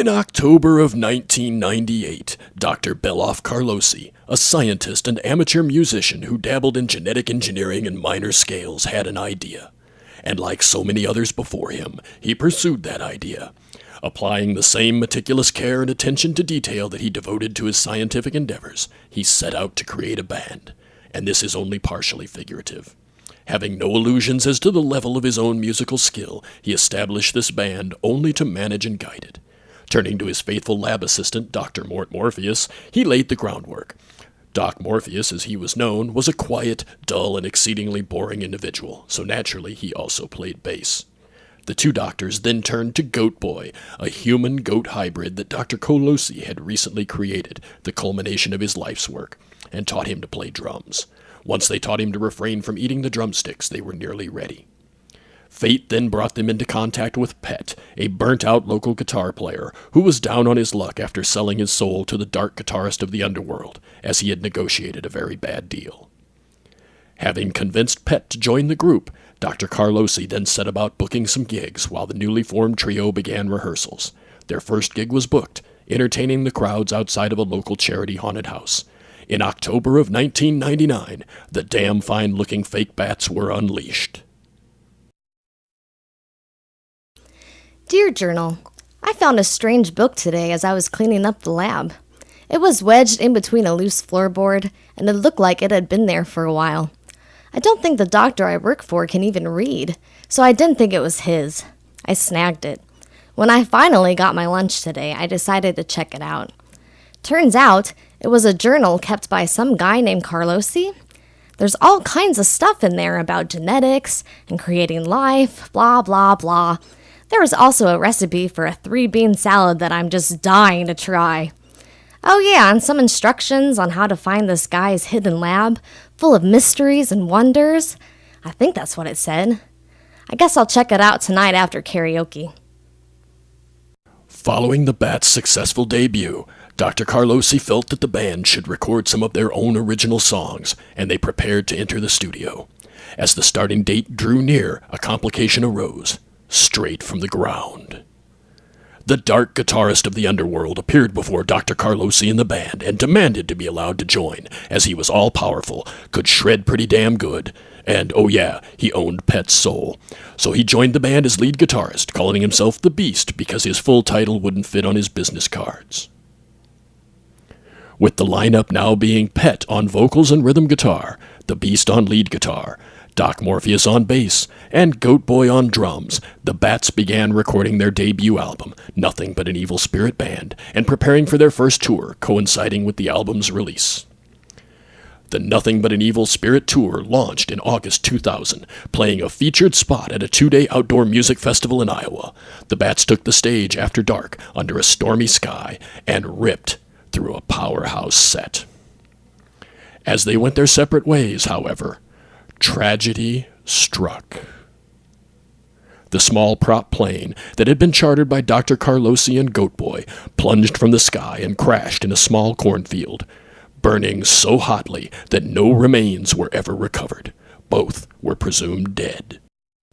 In October of 1998, Dr. Beloff Carlosi, a scientist and amateur musician who dabbled in genetic engineering and minor scales, had an idea. And like so many others before him, he pursued that idea. Applying the same meticulous care and attention to detail that he devoted to his scientific endeavors, he set out to create a band. And this is only partially figurative. Having no illusions as to the level of his own musical skill, he established this band only to manage and guide it. Turning to his faithful lab assistant, Dr. Mort Morpheus, he laid the groundwork. Doc Morpheus, as he was known, was a quiet, dull, and exceedingly boring individual, so naturally he also played bass. The two doctors then turned to Goat Boy, a human-goat hybrid that Dr. Carlosi had recently created, the culmination of his life's work, and taught him to play drums. Once they taught him to refrain from eating the drumsticks, they were nearly ready. Fate then brought them into contact with Pet, a burnt-out local guitar player who was down on his luck after selling his soul to the dark guitarist of the underworld, as he had negotiated a very bad deal. Having convinced Pet to join the group, Dr. Carlosi then set about booking some gigs while the newly formed trio began rehearsals. Their first gig was booked, entertaining the crowds outside of a local charity haunted house. In October of 1999, the damn fine-looking fake bats were unleashed. Dear Journal, I found a strange book today as I was cleaning up the lab. It was wedged in between a loose floorboard, and it looked like it had been there for a while. I don't think the doctor I work for can even read, so I didn't think it was his. I snagged it. When I finally got my lunch today, I decided to check it out. Turns out, it was a journal kept by some guy named Carlosi. There's all kinds of stuff in there about genetics and creating life, blah, blah, blah. There was also a recipe for a 3-bean salad that I'm just dying to try. Oh yeah, and some instructions on how to find this guy's hidden lab, full of mysteries and wonders. I think that's what it said. I guess I'll check it out tonight after karaoke. Following the Bats' successful debut, Dr. Carlosi felt that the band should record some of their own original songs, and they prepared to enter the studio. As the starting date drew near, a complication arose. Straight from the ground. The dark guitarist of the underworld appeared before Dr. Carlosi and the band and demanded to be allowed to join, as he was all-powerful, could shred pretty damn good, and, oh yeah, he owned Pet's soul. So he joined the band as lead guitarist, calling himself the Beast because his full title wouldn't fit on his business cards. With the lineup now being Pet on vocals and rhythm guitar, the Beast on lead guitar, Doc Morpheus on bass, and Goat Boy on drums, the Bats began recording their debut album, Nothing But an Evil Spirit Band, and preparing for their first tour, coinciding with the album's release. The Nothing But an Evil Spirit tour launched in August 2000, playing a featured spot at a 2-day outdoor music festival in Iowa. The Bats took the stage after dark, under a stormy sky, and ripped through a powerhouse set. As they went their separate ways, however, tragedy struck. The small prop plane that had been chartered by Dr. Carlosi and Goat Boy plunged from the sky and crashed in a small cornfield, burning so hotly that no remains were ever recovered. Both were presumed dead.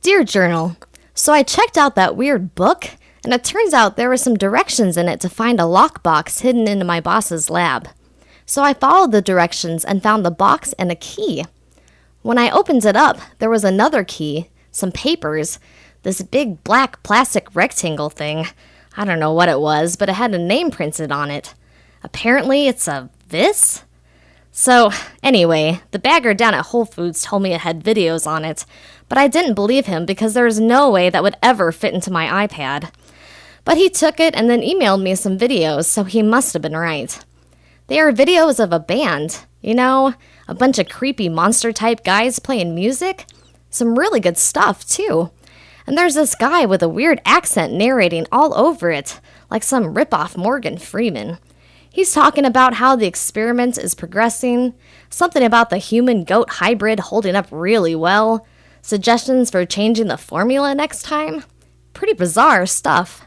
Dear Journal, so I checked out that weird book, and it turns out there were some directions in it to find a lockbox hidden in my boss's lab. So I followed the directions and found the box and a key. When I opened it up, there was another key, some papers, this big black plastic rectangle thing. I don't know what it was, but it had a name printed on it. Apparently it's a this? So, anyway, the bagger down at Whole Foods told me it had videos on it, but I didn't believe him because there was no way that would ever fit into my iPad. But he took it and then emailed me some videos, so he must have been right. They are videos of a band, you know, a bunch of creepy monster-type guys playing music. Some really good stuff, too. And there's this guy with a weird accent narrating all over it, like some rip-off Morgan Freeman. He's talking about how the experiment is progressing, something about the human-goat hybrid holding up really well, suggestions for changing the formula next time. Pretty bizarre stuff.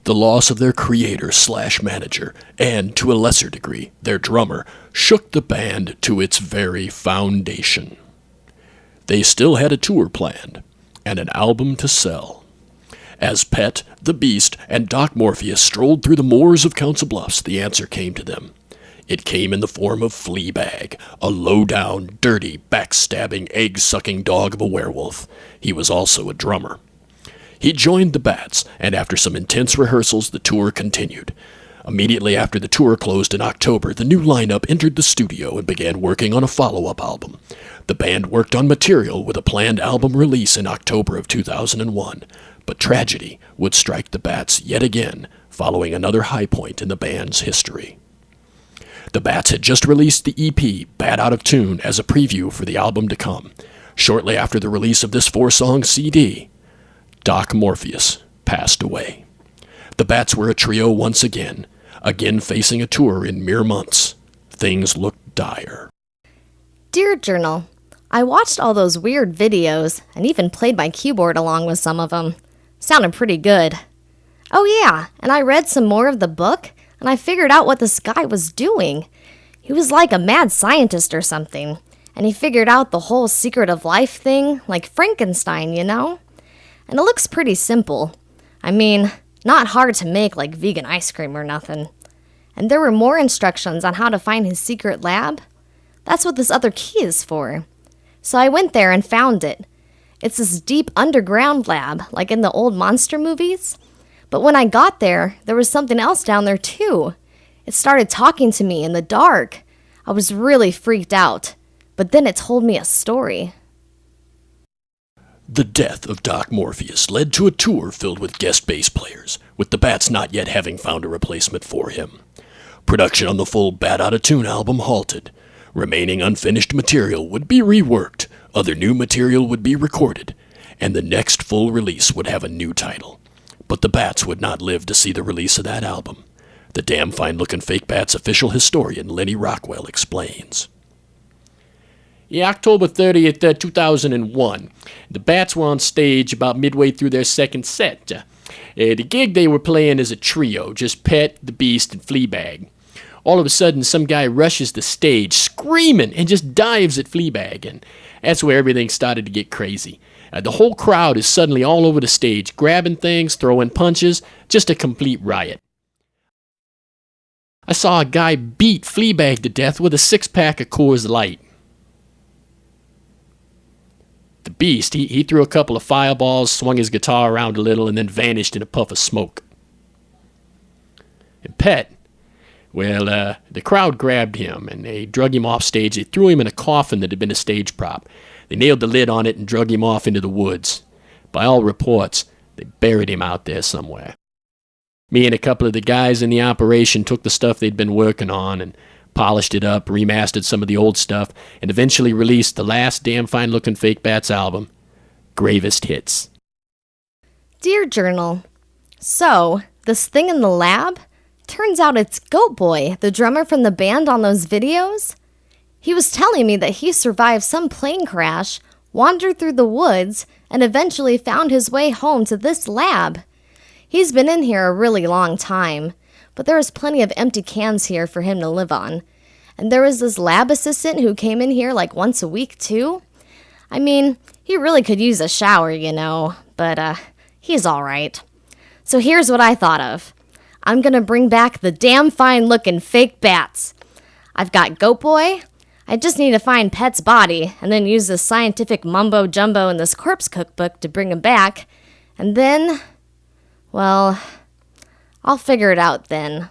The loss of their creator/manager, and to a lesser degree, their drummer, shook the band to its very foundation. They still had a tour planned, and an album to sell. As Pet, the Beast, and Doc Morpheus strolled through the moors of Council Bluffs, the answer came to them. It came in the form of Fleabag, a low-down, dirty, backstabbing, egg-sucking dog of a werewolf. He was also a drummer. He joined the Bats, and after some intense rehearsals, the tour continued. Immediately after the tour closed in October, the new lineup entered the studio and began working on a follow-up album. The band worked on material with a planned album release in October of 2001, but tragedy would strike the Bats yet again, following another high point in the band's history. The Bats had just released the EP, Bad Out of Tune, as a preview for the album to come. Shortly after the release of this 4-song CD, Doc Morpheus passed away. The Bats were a trio once again facing a tour in mere months. Things looked dire. Dear Journal, I watched all those weird videos and even played my keyboard along with some of them. Sounded pretty good. Oh yeah, and I read some more of the book, and I figured out what this guy was doing. He was like a mad scientist or something, and he figured out the whole secret of life thing, like Frankenstein, you know? And it looks pretty simple. I mean, not hard to make like vegan ice cream or nothing. And there were more instructions on how to find his secret lab. That's what this other key is for. So I went there and found it. It's this deep underground lab, like in the old monster movies. But when I got there, there was something else down there too. It started talking to me in the dark. I was really freaked out. But then it told me a story. The death of Doc Morpheus led to a tour filled with guest bass players, with the Bats not yet having found a replacement for him. Production on the full Bad Out of Tune album halted. Remaining unfinished material would be reworked, other new material would be recorded, and the next full release would have a new title. But the Bats would not live to see the release of that album. The damn fine-looking fake Bats official historian Lenny Rockwell explains. Yeah, October 30th, 2001. The Bats were on stage about midway through their second set. The gig they were playing is a trio, just Pet, the Beast, and Fleabag. All of a sudden, some guy rushes the stage, screaming, and just dives at Fleabag, and that's where everything started to get crazy. The whole crowd is suddenly all over the stage, grabbing things, throwing punches, just a complete riot. I saw a guy beat Fleabag to death with a 6-pack of Coors Light. The Beast, he threw a couple of fireballs, swung his guitar around a little, and then vanished in a puff of smoke. And Pet, well, the crowd grabbed him, and they drug him off stage. They threw him in a coffin that had been a stage prop. They nailed the lid on it and drug him off into the woods. By all reports, they buried him out there somewhere. Me and a couple of the guys in the operation took the stuff they'd been working on and polished it up, remastered some of the old stuff, and eventually released the last damn fine-looking Fake Bats album, Gravest Hits. Dear Journal, so, this thing in the lab? Turns out it's Goat Boy, the drummer from the band on those videos. He was telling me that he survived some plane crash, wandered through the woods, and eventually found his way home to this lab. He's been in here a really long time, but there was plenty of empty cans here for him to live on. And there was this lab assistant who came in here like once a week too. I mean, he really could use a shower, you know, but he's alright. So here's what I thought of. I'm gonna bring back the damn fine-looking fake bats. I've got Goat Boy. I just need to find Pet's body and then use this scientific mumbo-jumbo in this corpse cookbook to bring him back. And then, well, I'll figure it out then.